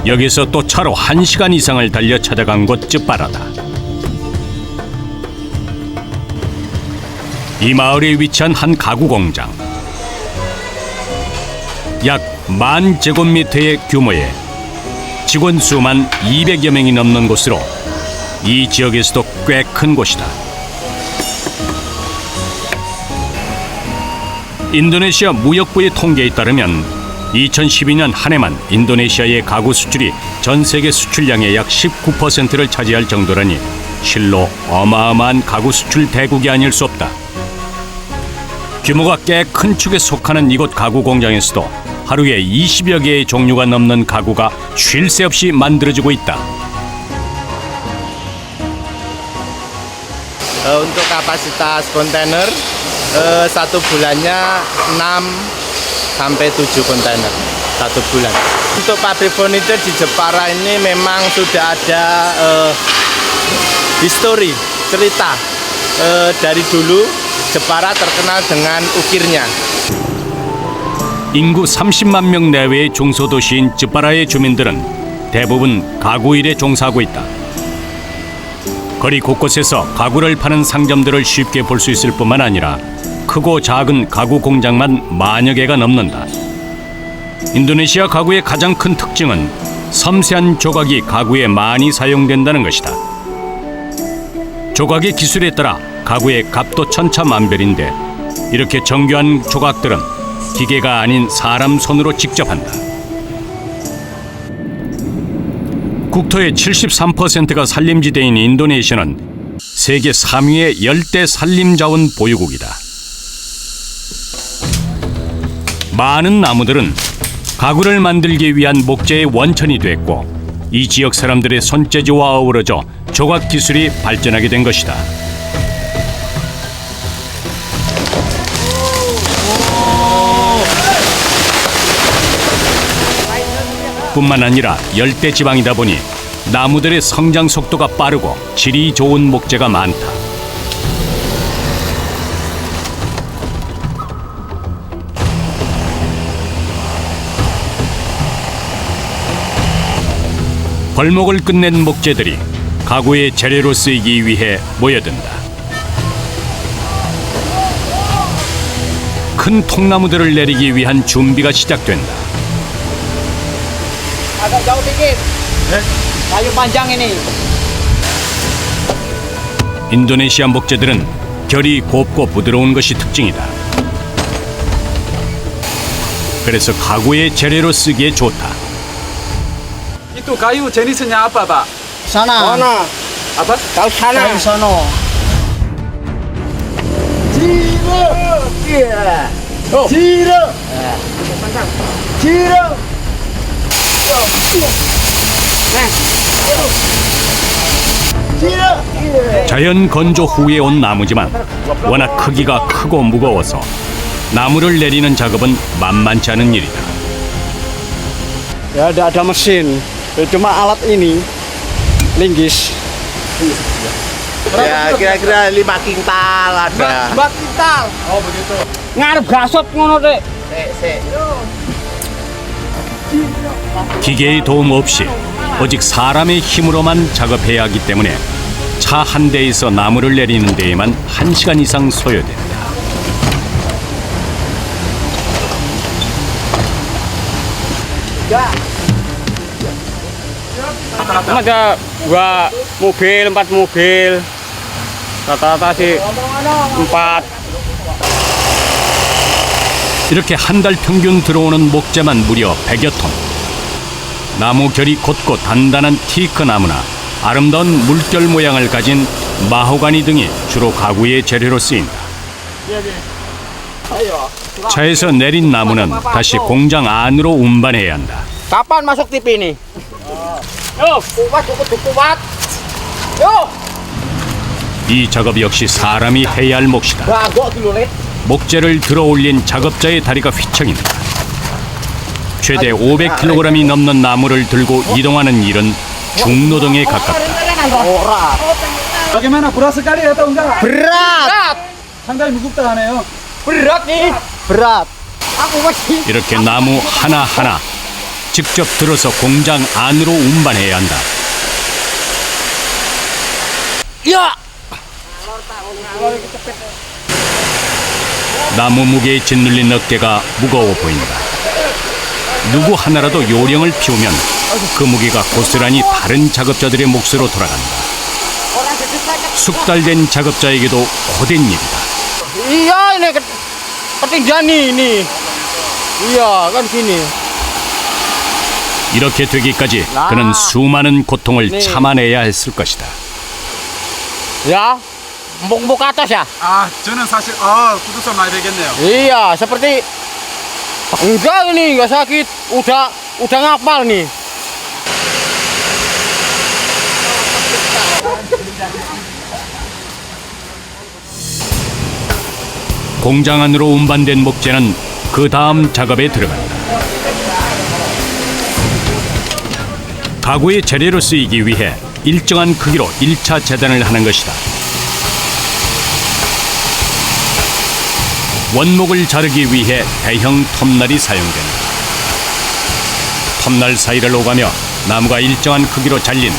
여기서 또 차로 1시간 이상을 달려 찾아간 곳 쯔빠라다. 이 마을에 위치한 한 가구 공장. 약 10,000제곱미터의 규모에 직원 수만 200여 명이 넘는 곳으로 이 지역에서도 꽤 큰 곳이다. 인도네시아 무역부의 통계에 따르면 2012년 한 해만 인도네시아의 가구 수출이 전 세계 수출량의 약 19%를 차지할 정도라니 실로 어마어마한 가구 수출 대국이 아닐 수 없다. 규모가 꽤 큰 축에 속하는 이곳 가구 공장에서도 하루에 20여 개의 종류가 넘는 가구가 쉴 새 없이 만들어지고 있다. Untuk kapasitas kontainer satu bulannya 6 sampai 7 kontainer satu bulan. Untuk pabrik furniture di Jepara ini memang sudah ada histori cerita dari dulu Jepara terkenal dengan ukirnya. 인구 30만 명 내외의 중소도시인 쯔빠라의 주민들은 대부분 가구 일에 종사하고 있다. 거리 곳곳에서 가구를 파는 상점들을 쉽게 볼 수 있을 뿐만 아니라 크고 작은 가구 공장만 만여 개가 넘는다. 인도네시아 가구의 가장 큰 특징은 섬세한 조각이 가구에 많이 사용된다는 것이다. 조각의 기술에 따라 가구의 값도 천차만별인데 이렇게 정교한 조각들은 기계가 아닌 사람 손으로 직접 한다. 국토의 73%가 산림지대인 인도네시아는 세계 3위의 열대 산림자원 보유국이다. 많은 나무들은 가구를 만들기 위한 목재의 원천이 됐고 이 지역 사람들의 손재주와 어우러져 조각 기술이 발전하게 된 것이다. 뿐만 아니라 열대 지방이다 보니 나무들의 성장 속도가 빠르고 질이 좋은 목재가 많다. 벌목을 끝낸 목재들이 가구의 재료로 쓰이기 위해 모여든다. 큰 통나무들을 내리기 위한 준비가 시작된다. Agak jauh dikit. Kayu panjang ini. 인도네시아 목재들은 결이 곱고 부드러운 것이 특징이다. 그래서 가구의 재료로 쓰기에 좋다. Itu kayu jenisnya apa, Pak? Sana. Mana? Apa? Kau sana. Kayu sono. Ciro. Iya. Ciro. Ciro. 자연 건조 후에 온 나무지만 워낙 크기가 크고 무거워서 나무를 내리는 작업은 만만치 않은 일이다. Ya, tidak ada mesin, cuma alat ini, linggis. Ya kira-kira 5 kintal ada. 2 kintal. Oh, begitu. Ngarep gasot ngono, Dek. 기계의 도움 없이 오직 사람의 힘으로만 작업해야 하기 때문에 차 한 대에서 나무를 내리는 데에만 1시간 이상 소요된다. Ada 2 mobil, 4 mobil, rata-rata sih 4. 이렇게 한 달 평균 들어오는 목재만 무려 100여 톤. 나무 결이 곧고 단단한 티크 나무나 아름다운 물결 모양을 가진 마호가니 등이 주로 가구의 재료로 쓰인다. 차에서 내린 나무는 다시 공장 안으로 운반해야 한다. Kapan masuk TV ini? Yo, kuat, kuat. Yo. 이 작업 역시 사람이 해야 할 몫이다. Bagok dulu, Lek. 목재를 들어 올린 작업자의 다리가 휘청인다. 최대 500kg이 넘는 나무를 들고 이동하는 일은 중노동에 가깝다. Bagaimana, berat sekali atau enggak? Berat. 상당히 무겁다네요. Berat nih. Berat. Aku masih. 이렇게 나무 하나하나 직접 들어서 공장 안으로 운반해야 한다. Ya. 나무 무게에 짓눌린 어깨가 무거워 보인다. 누구 하나라도 요령을 피우면 그 무게가 고스란히 다른 작업자들의 몫으로 돌아간다. 숙달된 작업자에게도 고된 일이다. Iya ini ketinggian nih ini. Iya kan gini. 이렇게 되기까지 그는 수많은 고통을 참아내야 했을 것이다. Ya. Empuk-empuk ke atas ya? 아, 저는 사실 구두선 많이 되겠네요. Iya, seperti enggak ini enggak sakit. Udah ngapal nih. 공장 안으로 운반된 목재는 그 다음 작업에 들어간다. 가구의 재료로 쓰이기 위해 일정한 크기로 1차 재단을 하는 것이다. 원목을 자르기 위해 대형 톱날이 사용된다. 톱날 사이를 오가며 나무가 일정한 크기로 잘린다.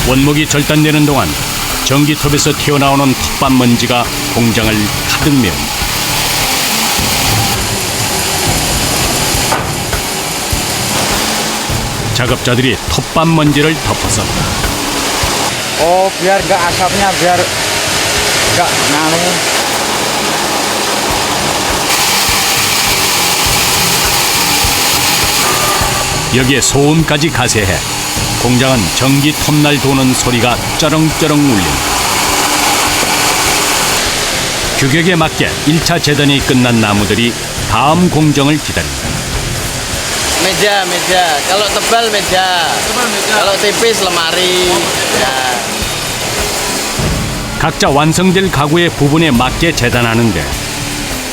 원목이 절단되는 동안 전기톱에서 튀어나오는 톱밥 먼지가 공장을 가득 메운다. 작업자들이 톱밥 먼지를 덮어섰다. Oh, biar enggak asapnya biar enggak nganu. 여기에 소음까지 가세해 공장은 전기 톱날 도는 소리가 쩌렁쩌렁 울린다. 규격에 맞게 1차 재단이 끝난 나무들이 다음 공정을 기다린다. Meja. Kalau tebal meja. Kalau tipis lemari. Ya. 각자 완성될 가구의 부분에 맞게 재단하는데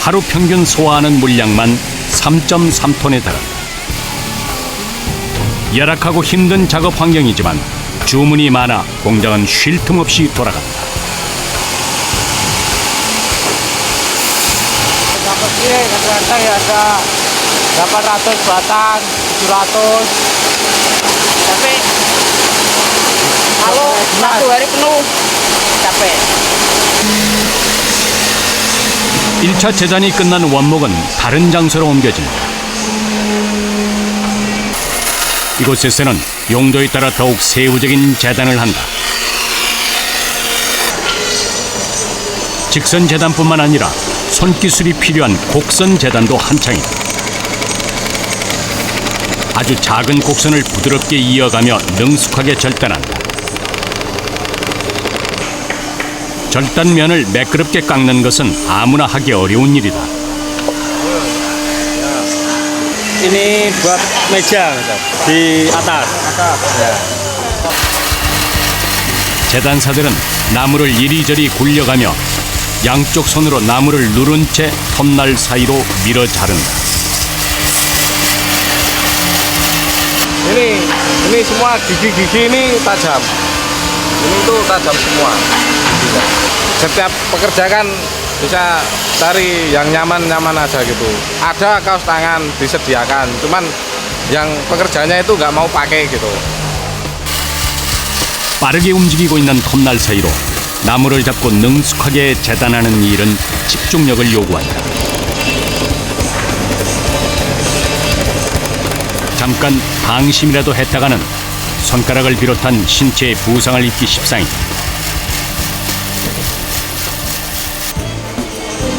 하루 평균 소화하는 물량만 3.3톤에 달한다. 열악하고 힘든 작업 환경이지만 주문이 많아 공장은 쉴 틈 없이 돌아간다. Dapat ini kata-kata ya ada 800 batang, 700. Tapi kalau satu hari penuh capek. 1차 재단이 끝난 원목은 다른 장소로 옮겨진다. 이곳에서는 용도에 따라 더욱 세부적인 재단을 한다. 직선 재단뿐만 아니라 손기술이 필요한 곡선 재단도 한창이다. 아주 작은 곡선을 부드럽게 이어가며 능숙하게 절단한다. 절단면을 매끄럽게 깎는 것은 아무나 하기 어려운 일이다. Ini buat meja di atas. 재단사들은 나무를 이리저리 굴려가며 양쪽 손으로 나무를 누른 채 톱날 사이로 밀어 자른다. Ini semua gigi-gigi ini tajam. Ini tuh tajam semua. Setiap pekerja kan bisa cari yang nyaman-nyaman aja gitu. Ada kaos tangan disediakan, cuman yang pekerjanya itu nggak mau pakai gitu. 빠르게 움직이고 있는 톱날 사이로 나무를 잡고 능숙하게 재단하는 일은 집중력을 요구한다. 잠깐 방심이라도 했다가는 손가락을 비롯한 신체에 부상을 입기 십상이다.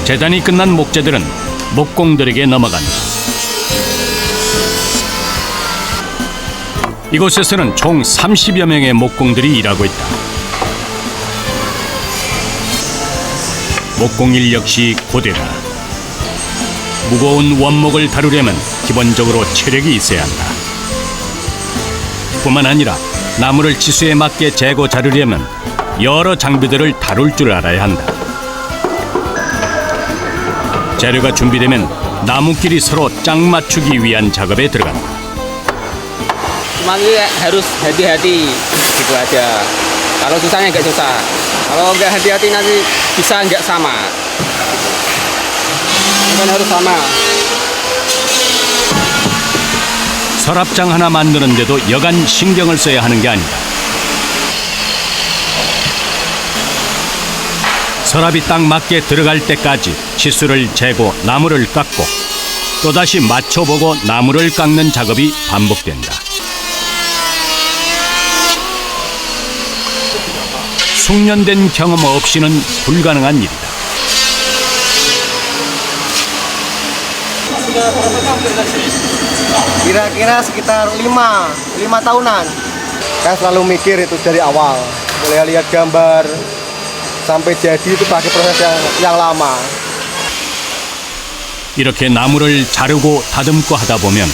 재단이 끝난 목재들은 목공들에게 넘어간다. 이곳에서는 총 30여 명의 목공들이 일하고 있다. 목공일 역시 고되다. 무거운 원목을 다루려면 기본적으로 체력이 있어야 한다. 뿐만 아니라 나무를 지수에 맞게 재고 자르려면 여러 장비들을 다룰 줄 알아야 한다. 재료가 준비되면 나무끼리 서로 짝 맞추기 위한 작업에 들어간다. Cuma ini harus hati-hati gitu aja. Kalau susahnya nggak susah. Kalau nggak hati-hati nanti bisa nggak sama. Kan harus sama. 서랍장 하나 만드는데도 여간 신경을 써야 하는 게 아니다. 서랍이 딱 맞게 들어갈 때까지 치수를 재고 나무를 깎고 또다시 맞춰보고 나무를 깎는 작업이 반복된다. 숙련된 경험 없이는 불가능한 일이다. Kira-kira sekitar 5 tahunan. Saya selalu mikir itu dari awal. Mulai lihat gambar sampai jadi itu pakai proses yang lama. 이렇게 나무를 자르고 다듬고 하다 보면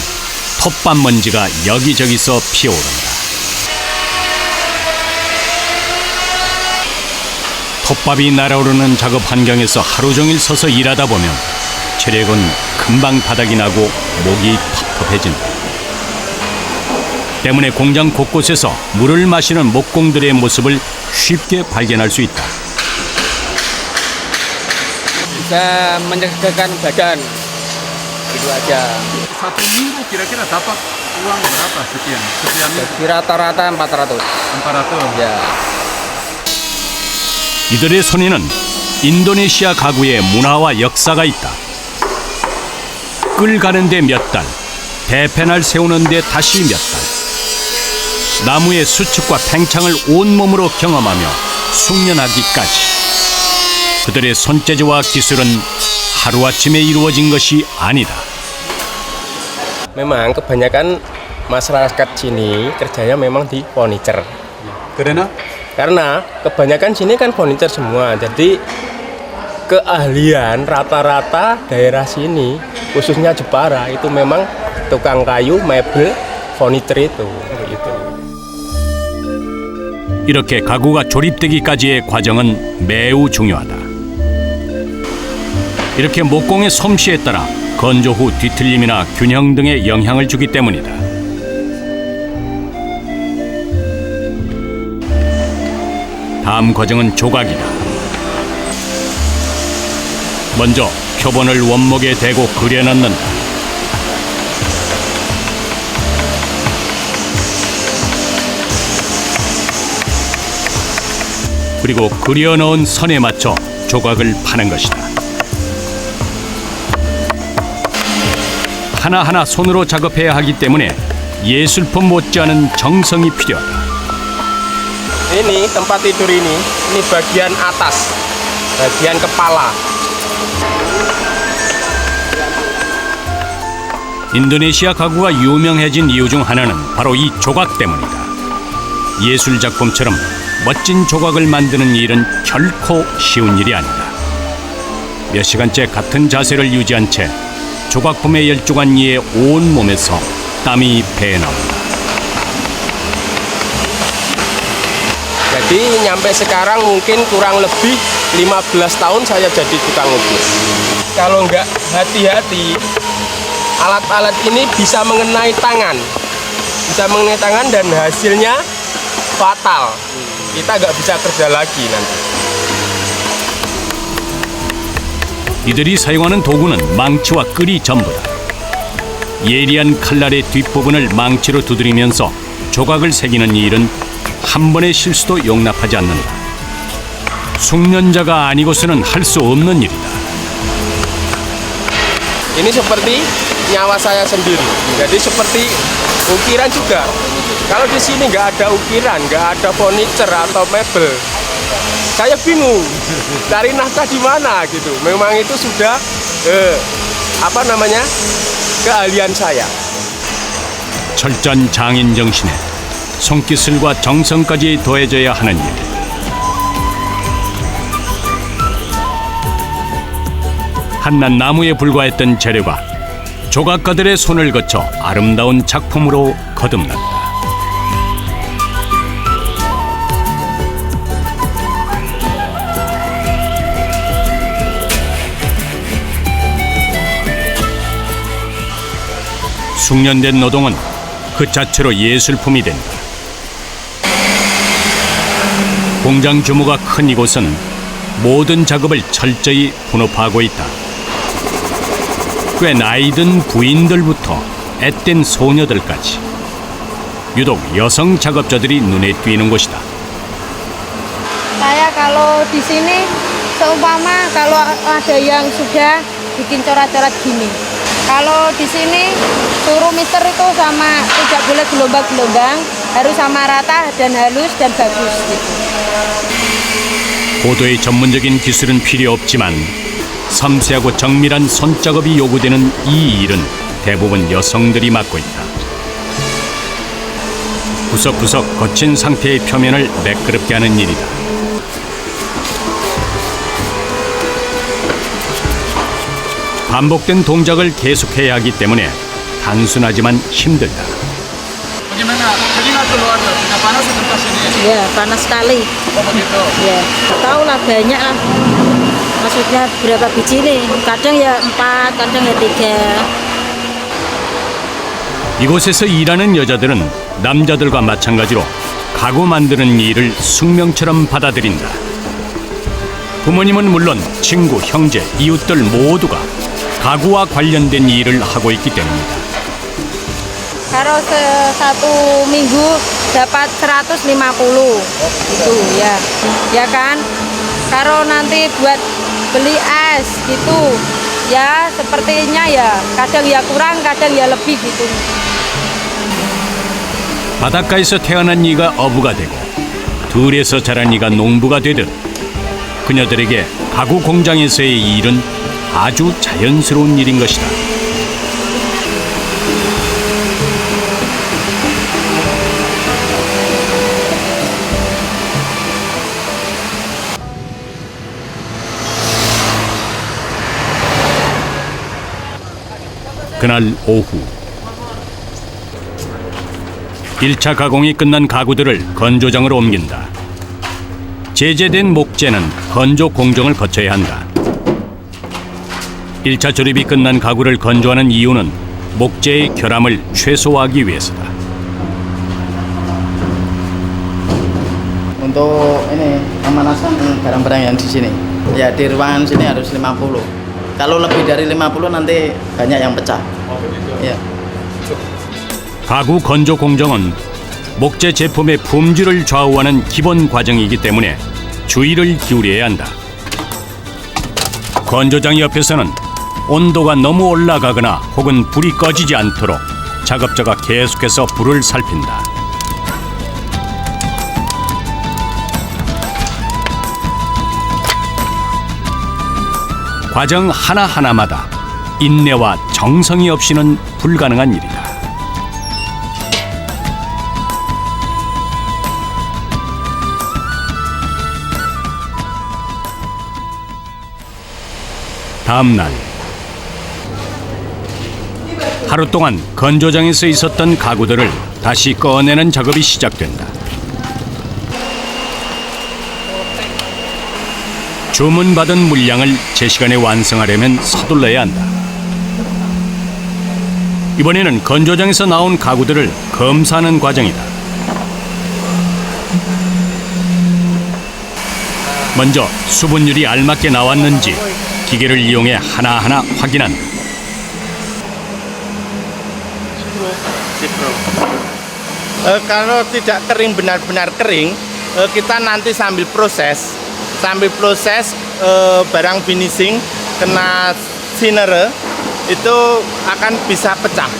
톱밥 먼지가 여기저기서 피어오른다. 톱밥이 날아오르는 작업 환경에서 하루 종일 서서 일하다 보면 체력은 금방 바닥이 나고 목이 텁텁해진다. 때문에 공장 곳곳에서 물을 마시는 목공들의 모습을 쉽게 발견할 수 있다. Bisa menyegakkan badan. Gitu aja. Satu minggu kira-kira dapat uang berapa sekian? Sekian Jadi rata-rata 400. 400. Ya. 이들의 손에는 인도네시아 가구의 문화와 역사가 있다. 끌 가는데 몇 달, 대패날 세우는데 다시 몇 달. 나무의 수축과 팽창을 온몸으로 경험하며 숙련하기까지. 그들의 손재주와 기술은 하루아침에 이루어진 것이 아니다. Memang kebanyakan masyarakat sini kerjanya memang di furniture. Karena kebanyakan sini kan furniture semua. Jadi keahlian rata-rata daerah sini, khususnya Jepara, itu memang tukang kayu, mebel, furniture itu. Gitu. 이렇게 가구가 조립되기까지의 과정은 매우 중요하다. 이렇게 목공의 솜씨에 따라 건조 후 뒤틀림이나 균형 등의 영향을 주기 때문이다. 다음 과정은 조각이다. 먼저 표본을 원목에 대고 그려넣는다. 그리고 그려넣은 선에 맞춰 조각을 파는 것이다. 하나하나 손으로 작업해야 하기 때문에 예술품 못지않은 정성이 필요하다. Ini tempat tidur ini bagian atas, bagian kepala. 인도네시아 가구가 유명해진 이유 중 하나는 바로 이 조각 때문이다. 예술 작품처럼 멋진 조각을 만드는 일은 결코 쉬운 일이 아니다. 몇 시간째 같은 자세를 유지한 채 조각품에 열중한 이의 온 몸에서 땀이 배나온다. Jadi nyampe sekarang mungkin kurang lebih 15 tahun saya jadi tukang lukis. Kalau nggak hati-hati, alat-alat ini bisa mengenai tangan. Bisa mengenai tangan dan hasilnya fatal. Kita nggak bisa kerja lagi nanti. 이들이 사용하는 도구는 망치와 끌이 전부다. 예리한 칼날의 뒷부분을 망치로 두드리면서 조각을 새기는 이 일은 한 번의 실수도 용납하지 않는다. 숙련자가 아니고서는 할 수 없는 일이다. Ini seperti nyawa saya sendiri. Jadi seperti ukiran juga. Kalau di sini nggak ada ukiran, nggak ada furniture atau mebel, saya bingung cari nafkah di mana gitu. Memang itu sudah keahlian saya. 철저한 장인 정신에 손기술과 정성까지 더해져야 하는 일. 한낱 나무에 불과했던 재료가 조각가들의 손을 거쳐 아름다운 작품으로 거듭났다. 숙련된 노동은 그 자체로 예술품이 된다. 공장 규모가 큰 이곳은 모든 작업을 철저히 분업하고 있다. 꽤 나이 든 부인들부터 앳된 소녀들까지. 유독 여성 작업자들이 눈에 띄는 곳이다. Saya kalau di sini seumpama kalau ada yang sudah bikin coret-coret gini. Kalau di sini suruh mister itu sama tidak boleh gelombang-gelombang, harus sama rata dan halus dan bagus gitu. 고도의 전문적인 기술은 필요 없지만 섬세하고 정밀한 손작업이 요구되는 이 일은 대부분 여성들이 맡고 있다. 구석구석 거친 상태의 표면을 매끄럽게 하는 일이다. 반복된 동작을 계속해야 하기 때문에 단순하지만 힘들다. Bagaimana? Telinga keluarga, tidak panas di tempat sini? Ya panas sekali. Oh begitu. Ya tahu lah banyak lah. Maksudnya berapa biji nih? Kadang ya 4, kadang ya 3. 이곳에서 일하는 여자들은 남자들과 마찬가지로 가구 만드는 일을 숙명처럼 받아들인다. 부모님은 물론 친구, 형제, 이웃들 모두가 가구와 관련된 일을 하고 있기 때문이다. Kalau satu minggu dapat 150 itu ya, ya kan? Kalau nanti buat beli es gitu, ya sepertinya ya kadang ya kurang, kadang ya lebih gitu. 바닷가에서 태어난 이가 어부가 되고 들에서 자란 이가 농부가 되듯 그녀들에게 가구 공장에서의 일은 아주 자연스러운 일인 것이다. 그날 오후 1차 가공이 끝난 가구들을 건조장으로 옮긴다. 제재된 목재는 건조 공정을 거쳐야 한다. 1차 조립이 끝난 가구를 건조하는 이유는 목재의 결함을 최소화하기 위해서다. Untuk ini pemanasan barang-barang yang di sini, ya di ruangan sini harus 50. Kalau lebih dari 50 nanti banyak yang pecah. Ya. 가구 건조 공정은 목재 제품의 품질을 좌우하는 기본 과정이기 때문에 주의를 기울여야 한다. 건조장 옆에서는 온도가 너무 올라가거나 혹은 불이 꺼지지 않도록 작업자가 계속해서 불을 살핀다. 과정 하나하나마다 인내와 정성이 없이는 불가능한 일이다. 다음 날 하루 동안 건조장에서 있었던 가구들을 다시 꺼내는 작업이 시작된다. 주문받은 물량을 제 시간에 완성하려면 서둘러야 한다. 이번에는 건조장에서 나온 가구들을 검사하는 과정이다. 먼저 수분율이 알맞게 나왔는지 기계를 이용해 하나하나 확인한다. Kalau tidak kering benar-benar kering, kita nanti sambil proses barang finishing kena thinner itu akan bisa pecah.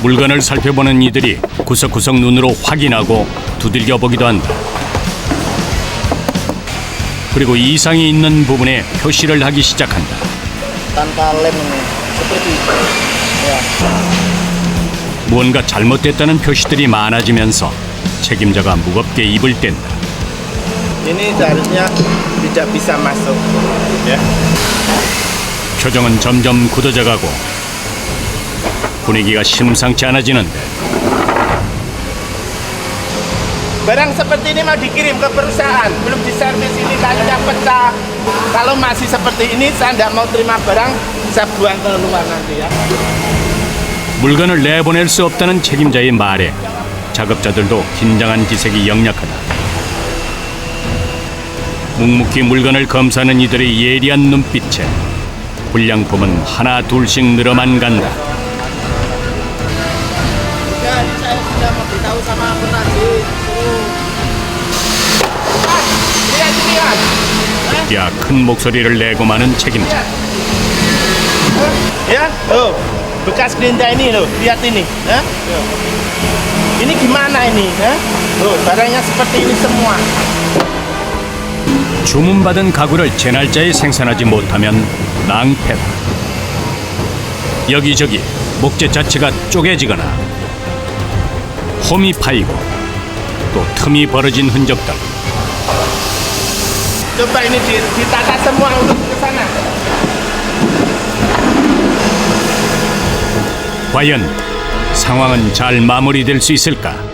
물건을 살펴보는 이들이 구석구석 눈으로 확인하고 두들겨 보기도 한다. 그리고 이상이 있는 부분에 표시를 하기 시작한다. Tanpa lem seperti itu. Ya. 무언가 잘못됐다는 표시들이 많아지면서 책임자가 무겁게 입을 뗀다. Ini seharusnya tidak bisa masuk. Ya. 표정은 점점 굳어져가고 분위기가 심상치 않아지는데 Barang seperti ini mau dikirim ke perusahaan, belum diservis ini kayunya pecah. Kalau masih seperti ini, saya tidak mau terima barang, saya buang keluar nanti ya. 물건을 내보낼 수 없다는 책임자의 말에 작업자들도 긴장한 기색이 역력하다. 묵묵히 물건을 검사하는 이들의 예리한 눈빛에 불량품은 하나 둘씩 늘어만 간다. Ya, saya sudah memberitahu sama penagih. 야, 큰 목소리를 내고 마는 책임자. Ya, tuh bekas gerinda ini loh, lihat ini. Ini gimana ini? Tuh barangnya seperti ini semua. 주문받은 가구를 제 날짜에 생산하지 못하면 낭패다. 여기저기 목재 자체가 쪼개지거나 홈이 파이고 또 틈이 벌어진 흔적들. Coba ini ditata semua untuk ke sana. 과연 상황은 잘 마무리될 수 있을까?